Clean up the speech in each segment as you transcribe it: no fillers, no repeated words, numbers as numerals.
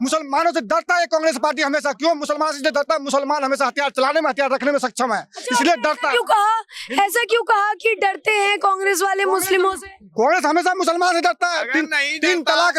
मुसलमानों से डरता है कांग्रेस पार्टी हमेशा। क्यों मुसलमान से डरता है? मुसलमान हमेशा हथियार चलाने में, हथियार रखने में सक्षम है, इसलिए डरता है। क्यों कहा, ऐसा क्यों कहा कि डरते हैं कांग्रेस वाले मुस्लिमों से? कांग्रेस हमेशा मुसलमान से डरता है। तीन तलाक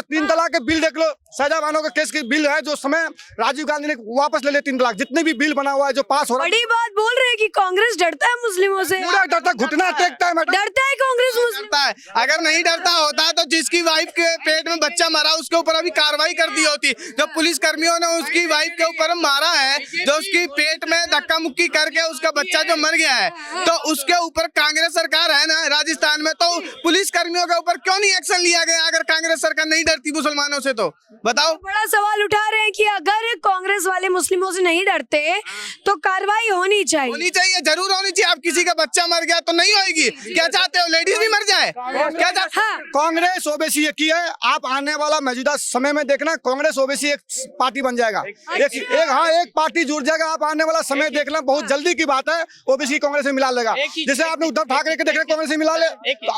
के बिल देख लो, शाहजहां के केस की बिल है जो समय राजीव गांधी ने वापस ले 3 तलाक। जितने भी बिल बना हुआ है जो पास हो रहा है, बड़ी बात बोल रहे हैं कि कांग्रेस डरता है मुस्लिमों से। पूरा डरता, घुटना टेकता है मैडम। डरता है कांग्रेस मुस्लिम? डरता है। अगर नहीं डरता होता तो जिसकी वाइफ के पेट में बच्चा मरा उसके ऊपर अभी कार्रवाई कर दी होती। जो पुलिस कर्मियों ने उसकी वाइफ के ऊपर मारा है, जो उसकी पेट में धक्का मुक्की करके उसका बच्चा जो मर गया है, तो उसके ऊपर कांग्रेस सरकार है ना राजस्थान में, तो पुलिस कर्मियों के ऊपर क्यों नहीं एक्शन लिया गया? अगर कांग्रेस सरकार नहीं डरती मुसलमानों से तो बताओ। बड़ा सवाल उठा रहे हैं कि अगर कांग्रेस वाले मुस्लिमों से नहीं डरते तो कार्रवाई होनी चाहिए। जरूर होनी चाहिए। आप किसी का बच्चा मर गया तो नहीं होगी? क्या चाहते हो लेडीज भी मर जाए? क्या चाहते? हाँ। कांग्रेस ओबीसी एक ही है। आप आने वाला मौजूदा समय में देखना, कांग्रेस ओबीसी एक पार्टी बन जाएगा। एक पार्टी जुड़ जाएगा। आप आने वाला समय देखना, बहुत जल्दी की बात है, ओबीसी कांग्रेस में मिला लेगा। जैसे आपने उद्धव ठाकरे के देखना कांग्रेस में मिला ले,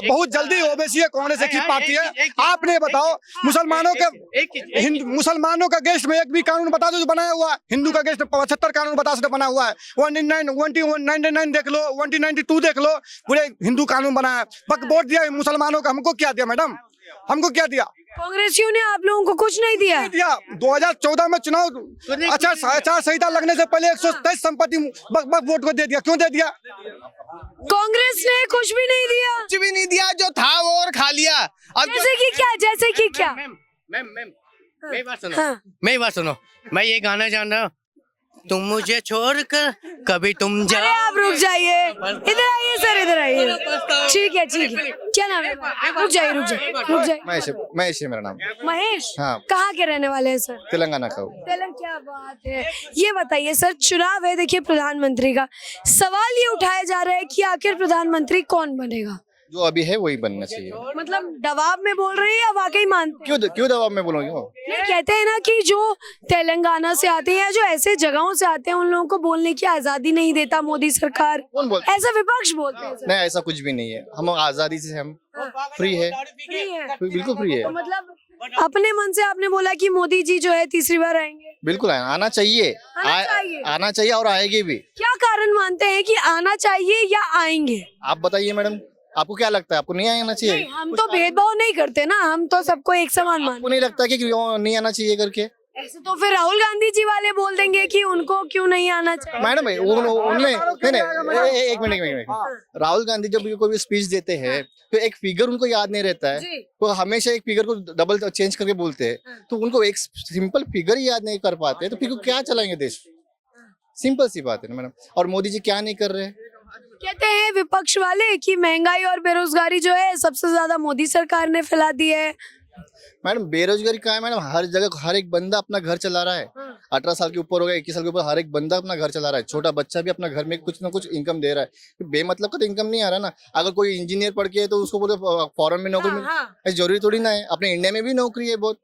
बहुत जल्दी ओबीसी कांग्रेस एक ही पार्टी है। आपने बताओ मुसलमानों का गेस्ट में एक भी कानून बता दो जो बनाया हुआ है? हिंदू का गेस्ट 75 कानून बता सकते बना हुआ है। 199 देख लो, 192 देख लो, पूरे हिंदू कानून बनाया है। वोट दिया मुसलमानों का, हमको क्या दिया मैडम? हमको क्या दिया? कांग्रेसियों ने आप लोगों को कुछ नहीं दिया। 2014 में चुनाव आचार संहिता लगने से पहले 123 संपत्ति वोट को दे दिया। क्यों दे दिया? कांग्रेस ने कुछ भी नहीं दिया, कुछ भी नहीं दिया, जो था वो और खा लिया। अब जैसे कि क्या, जैसे कि क्या? मैम मेरी बात सुनो, मेरी बात सुनो। मैं ये गाना जान रहा हूँ, तुम मुझे छोड़कर कभी तुम अरे जाओ। आप रुक जाइए, इधर आइए सर, इधर आइए। ठीक है ठीक है, क्या नाम है? रुक जाइए रुक जाइए रुक जाइए। महेश है मेरा नाम। महेश, हाँ। कहाँ के रहने वाले हैं सर? तेलंगाना का हूँ। क्या बात है। ये बताइए सर, चुनाव है देखिए प्रधानमंत्री का, सवाल ये उठाया जा रहा है कि आखिर प्रधानमंत्री कौन बनेगा? जो अभी है वही बनना चाहिए। मतलब दबाव में बोल रहे हैं या वाकई मानते हैं? क्यों दबाव में बोलोगे? नहीं, कहते हैं ना कि जो तेलंगाना से आते हैं या जो ऐसे जगहों से आते हैं उन लोगों को बोलने की आजादी नहीं देता मोदी सरकार, कौन बोलता? ऐसा विपक्ष बोलते हैं सर। नहीं, ऐसा कुछ भी नहीं है। हम आजादी से हम फ्री है, फ्री है, बिल्कुल फ्री है। तो मतलब अपने मन से आपने बोला कि मोदी जी जो है तीसरी बार आएंगे? बिल्कुल आना चाहिए, आना चाहिए और आएगी भी। क्या कारण मानते हैं कि आना चाहिए या आएंगे? आप बताइए मैडम, आपको क्या लगता है? आपको नहीं आना चाहिए? नहीं, हम तो भेदभाव नहीं करते ना, हम तो सबको एक समान मानते। आपको नहीं लगता कि क्यों नहीं आना चाहिए करके? ऐसे तो फिर राहुल गांधी जी वाले बोल देंगे कि उनको क्यों नहीं आना चाहिए। मैडम उनने नहीं, एक मिनट। राहुल गांधी जब कोई भी स्पीच देते हैं तो एक फिगर उनको याद नहीं रहता है, वो हमेशा एक फिगर को डबल चेंज करके बोलते हैं, तो उनको एक सिंपल फिगर ही याद नहीं कर पाते, तो फिर क्या चलाएंगे देश? सिंपल सी बात है ना मैडम। और मोदी जी क्या नहीं कर रहे हैं? कहते हैं विपक्ष वाले कि महंगाई और बेरोजगारी जो है सबसे ज्यादा मोदी सरकार ने फैला दी है। मैडम बेरोजगारी कहाँ है मैडम? हर जगह हर एक बंदा अपना घर चला रहा है। 18 साल के ऊपर हो गया, 21 साल के ऊपर, हर एक बंदा अपना घर चला रहा है। छोटा बच्चा भी अपना घर में कुछ ना कुछ इनकम दे रहा है। बेमतलब का तो इनकम नहीं आ रहा ना। अगर कोई इंजीनियर पढ़ के है तो उसको बोले फॉरेन में नौकरी मिले, जरूरी थोड़ी ना है। अपने इंडिया में भी नौकरी है बहुत।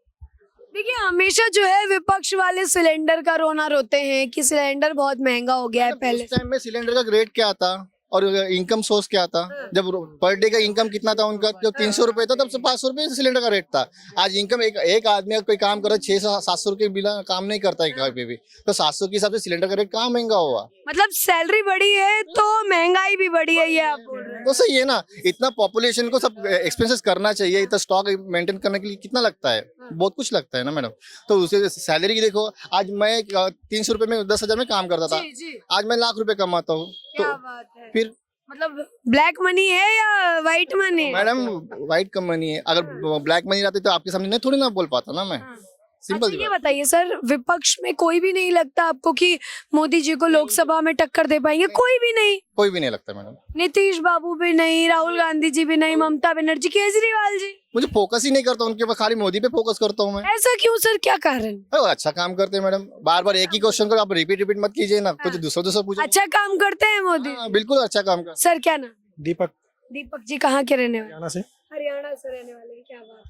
देखिए हमेशा जो है विपक्ष वाले सिलेंडर का रोना रोते हैं कि सिलेंडर बहुत महंगा हो गया है। पहले उस टाइम में सिलेंडर का रेट क्या था और इनकम सोर्स क्या था? जब पर डे का इनकम कितना था उनका? जब 300 रुपए था तब से 500 रुपए सिलेंडर का रेट था। आज इनकम एक आदमी अगर कोई काम कर रहा है 600-700 रुपए बिना काम नहीं करता है कहीं पे भी, तो 700 के हिसाब से सिलेंडर का रेट कहाँ महंगा हुआ? मतलब सैलरी बढ़ी है तो महंगाई भी बढ़ी है, ये आप बोल रहे हैं। तो सही है ना। इतना पॉपुलेशन को सब एक्सपेंसेस करना चाहिए, इतना स्टॉक मेंटेन करने के लिए कितना लगता है? बहुत कुछ लगता है ना मैडम। तो उसे सैलरी की देखो, आज मैं 300 रुपए में 10,000 में काम करता था, आज मैं लाख रुपए कमाता हूँ। तो फिर मतलब ब्लैक मनी है या व्हाइट मनी? मैडम व्हाइट कम मनी है। अगर ब्लैक मनी रहती तो आपके सामने नहीं थोड़ी ना बोल पाता ना मैं। सिंपल ये बताइए सर, विपक्ष में कोई भी नहीं लगता आपको कि मोदी जी को लोकसभा में टक्कर दे पाएंगे? कोई भी नहीं? कोई भी नहीं लगता मैडम। नीतीश बाबू भी नहीं, राहुल गांधी जी भी नहीं, ममता बनर्जी, केजरीवाल जी? मुझे फोकस ही नहीं करता उनके ऊपर, खाली मोदी पे फोकस करता हूँ मैं। ऐसा क्यों सर, क्या कारण? अच्छा काम करते हैं मैडम। बार बार एक ही क्वेश्चन को आप रिपीट मत कीजिए ना, कुछ दूसरा पूछो। अच्छा काम करते हैं मोदी? बिल्कुल अच्छा काम कर। सर क्या नाम? दीपक जी कहाँ के रहने वाले? हरियाणा से रहने वाले हैं। क्या बात है।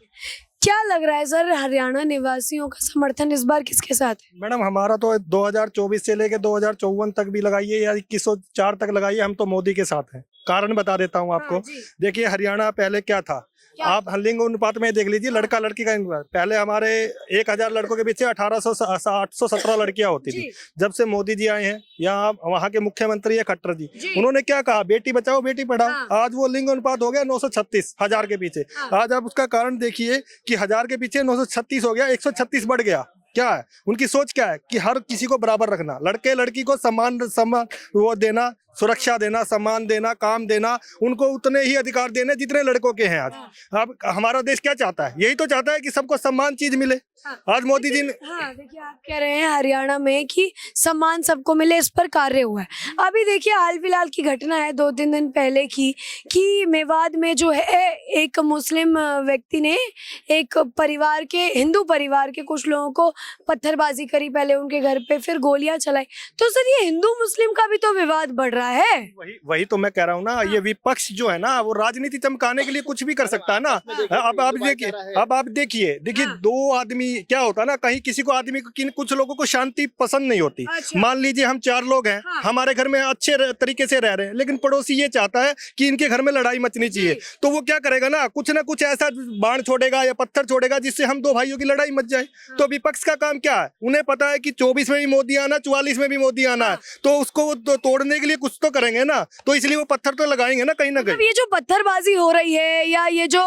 क्या लग रहा है सर, हरियाणा निवासियों का समर्थन इस बार किसके साथ है? मैडम हमारा तो 2024 से लेके 2054 तक भी लगाइए या 2104 तक लगाइए, हम तो मोदी के साथ हैं। कारण बता देता हूँ आपको। देखिए हरियाणा पहले क्या था, आप लिंग अनुपात में देख लीजिए, लड़का लड़की का अनुपात। पहले हमारे 1000 लड़कों के पीछे 817 लड़कियां होती थी। जब से मोदी जी आए हैं, यहाँ वहाँ के मुख्यमंत्री है खट्टर जी, उन्होंने क्या कहा, बेटी बचाओ बेटी पढ़ाओ। आज वो लिंग अनुपात हो गया 936 1000 के पीछे। आज आप उसका कारण देखिए कि 1000 के पीछे 936 हो गया, 136 बढ़ गया। क्या है उनकी सोच, क्या है कि हर किसी को बराबर रखना, लड़के लड़की को समान वो देना, सुरक्षा देना, सम्मान देना, काम देना, उनको उतने ही अधिकार देने जितने लड़कों के हैं। आज अब हमारा देश क्या चाहता है, यही तो चाहता है कि सबको सम्मान चीज मिले। आज मोदी जी ने देखिए आप कह रहे हैं हरियाणा में कि सम्मान सबको मिले, इस पर कार्य हुआ है। अभी देखिए हाल फिलहाल की घटना है 2-3 दिन पहले की, कि मेवात में जो है एक मुस्लिम व्यक्ति ने एक परिवार के, हिंदू परिवार के कुछ लोगों को पत्थरबाजी करी, पहले उनके घर पे, फिर गोलियां चलाई। तो सर ये हिंदू मुस्लिम का भी तो विवाद बढ़ रहा है। वही तो मैं कह रहा हूँ ना, ये विपक्ष जो है ना, वो राजनीति चमकाने के लिए कुछ भी कर सकता है ना। अब आप देखिए दो आदमी, क्या होता है ना, कहीं किसी को आदमी को, कुछ लोगों को शांति पसंद नहीं होती। मान लीजिए हम 4 लोग हैं, हमारे घर में अच्छे तरीके से रह रहे हैं, लेकिन पड़ोसी ये चाहता है कि इनके घर में लड़ाई मचनी चाहिए, तो वो क्या करेगा ना, कुछ ना कुछ ऐसा बाण छोड़ेगा या पत्थर छोड़ेगा जिससे हम 2 भाइयों की लड़ाई मच जाए। तो विपक्ष का काम क्या है, उन्हें पता है कि 24 में भी मोदी आना, 44 में भी मोदी आना है, तो उसको तोड़ने के लिए कुछ तो करेंगे ना, तो इसलिए वो पत्थर तो लगाएंगे ना कहीं ना कहीं। ये जो पत्थरबाजी हो रही है या ये जो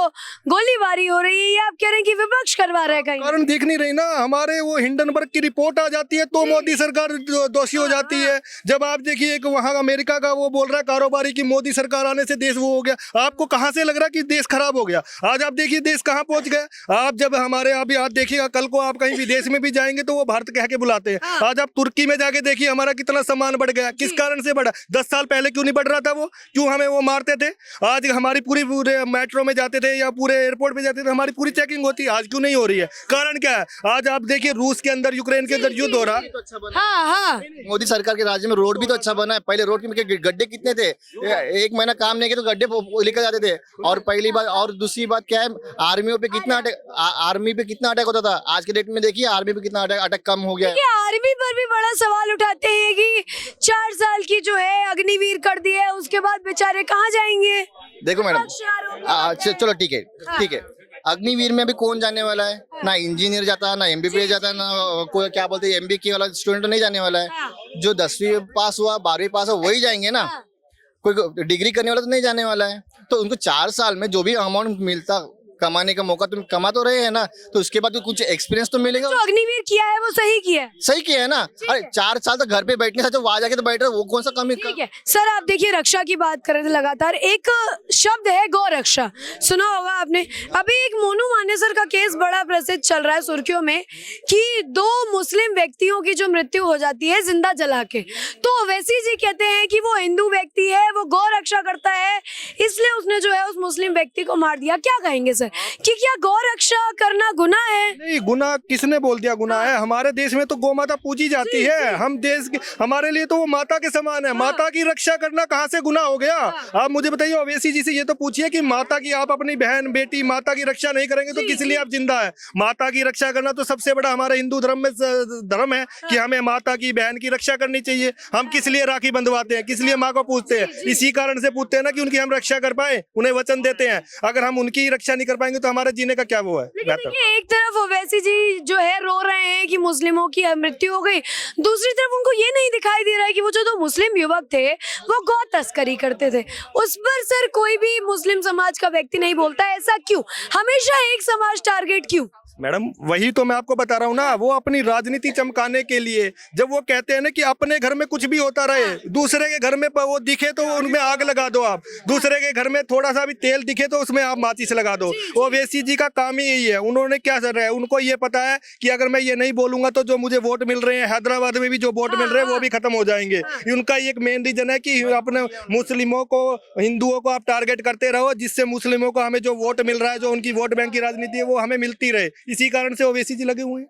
गोलीबारी हो रही है, ये आप कह रहे हैं कि विपक्ष करवा रहा है कहीं? कारण दिख नहीं रही ना, हमारे वो हिंडनबर्ग की रिपोर्ट आ जाती है तो मोदी सरकार दोषी हो जाती है। जब आप देखिए एक वहाँ अमेरिका का वो बोल रहा है कारोबारी की मोदी सरकार आने से देश वो हो गया, आपको कहाँ से लग रहा है कि देश खराब हो गया? आज आप देखिए देश कहाँ पहुंच गया। आप जब हमारे अभी आप देखिएगा, कल को आप कहीं विदेश में भी जाएंगे तो वो भारत कह के बुलाते हैं। आज आप तुर्की में जाके देखिए हमारा कितना सम्मान बढ़ गया, किस कारण से बढ़ा? 10 साल पहले क्यों नहीं बढ़ रहा था वो, क्यों हमें वो मारते थे? आज हमारी पूरे मेट्रो में जाते थे या पूरे एयरपोर्ट में जाते थे, हमारी पूरी चेकिंग होती है, आज क्यों नहीं हो रही है? कारण क्या है? आज आप देखिए रूस के अंदर, यूक्रेन के अंदर युद्ध हो रहा है। मोदी सरकार के राज्य में रोड भी तो अच्छा बना है। पहले रोड के गड्ढे कितने थे, 1 महीना काम नहीं किया तो गड्ढे लेकर जाते थे। और पहली बात, और दूसरी बात क्या है, आर्मी पे कितना अटैक होता था। आज के डेट में देखिए आर्मी पे कितना अटैक कम हो गया है। आर्मी पर भी बड़ा सवाल उठाते हैं कि 4 साल की जो है अग्निवीर कर दी है, उसके बाद बेचारे कहाँ जाएंगे? देखो मैडम, चलो ठीक है, अग्निवीर में अभी कौन जाने वाला है? ना इंजीनियर जाता है, ना MBBS जाता है, ना कोई क्या बोलते हैं MBA वाला स्टूडेंट नहीं जाने वाला है। जो 10वीं पास हुआ, 12वीं पास हुआ वही जाएंगे ना, कोई डिग्री करने वाला तो नहीं जाने वाला है। तो उनको 4 साल में जो भी अमाउंट मिलता, कमाने का मौका तुम कमा तो रहे हैं ना, तो उसके बाद तो कुछ एक्सपीरियंस तो मिलेगा। जो अग्निवीर किया है वो सही किया है ना। अरे 4 साल तक घर पे बैठने से वहां जाके तो बैठ रहे, वो कौन सा कमी? ठीक है सर, आप देखिए रक्षा की बात कर रहे थे लगातार, एक शब्द है गौ रक्षा, सुना होगा आपने। अभी एक मोनू मानेसर का केस बड़ा प्रसिद्ध चल रहा है सुर्खियों में, कि 2 मुस्लिम व्यक्तियों की जो मृत्यु हो जाती है जिंदा जला के, तो ओवैसी जी कहते हैं कि वो हिंदू व्यक्ति है, वो गौ रक्षा करता है, इसलिए उसने जो है उस मुस्लिम व्यक्ति को मार दिया। क्या कहेंगे सर, कि क्या गौ रक्षा करना गुनाह है? नहीं, गुनाह किसने बोल दिया गुनाह है? हमारे देश में तो गौ माता पूजी जाती है। हम देश के, हमारे लिए तो वो माता के समान है। माता की रक्षा करना कहाँ से गुनाह हो गया? आप मुझे बताइए, ओवैसी जी से ये तो पूछिए कि माता की, आप अपनी बहन बेटी माता की रक्षा नहीं करेंगे तो किस लिए आप जिंदा है? माता की रक्षा करना तो सबसे बड़ा हमारे हिंदू धर्म में धर्म है कि हमें माता की, बहन की रक्षा करनी चाहिए। हम किस लिए राखी बंधवाते हैं, किस लिए माँ को पूछते हैं? इसी कारण से पूछते हैं ना कि उनकी हम रक्षा कर पाए, उन्हें वचन देते हैं। अगर हम उनकी रक्षा नहीं कर पाएंगे तो हमारे जीने का क्या वो है? एक तरफ ओवैसी जी जो है रो रहे हैं कि मुस्लिमों की मृत्यु हो गई, दूसरी तरफ उनको ये नहीं दिखाई दे रहा है कि वो जो 2 मुस्लिम युवक थे वो गौ तस्करी करते थे। उस पर सर कोई भी मुस्लिम समाज का व्यक्ति नहीं बोलता, ऐसा क्यों? हमेशा एक समाज टारगेट क्यों? मैडम वही तो मैं आपको बता रहा हूँ ना, वो अपनी राजनीति चमकाने के लिए, जब वो कहते हैं ना कि अपने घर में कुछ भी होता रहे, दूसरे के घर में वो दिखे तो उनमें आग लगा दो आप, दूसरे के घर में थोड़ा सा भी तेल दिखे तो उसमें आप माचिस लगा दो। ओवैसी जी का काम ही यही है। उन्होंने क्या कर रहे हैं, उनको ये पता है कि अगर मैं ये नहीं बोलूंगा तो जो मुझे वोट मिल रहे हैं, हैदराबाद में भी जो वोट मिल रहे हैं वो भी खत्म हो जाएंगे। उनका एक मेन रीजन है कि अपने मुस्लिमों को, हिंदुओं को आप टारगेट करते रहो, जिससे मुस्लिमों को हमें जो वोट मिल रहा है, जो उनकी वोट बैंक की राजनीति है वो हमें मिलती रहे। इसी कारण से ओवैसी जी लगे हुए हैं।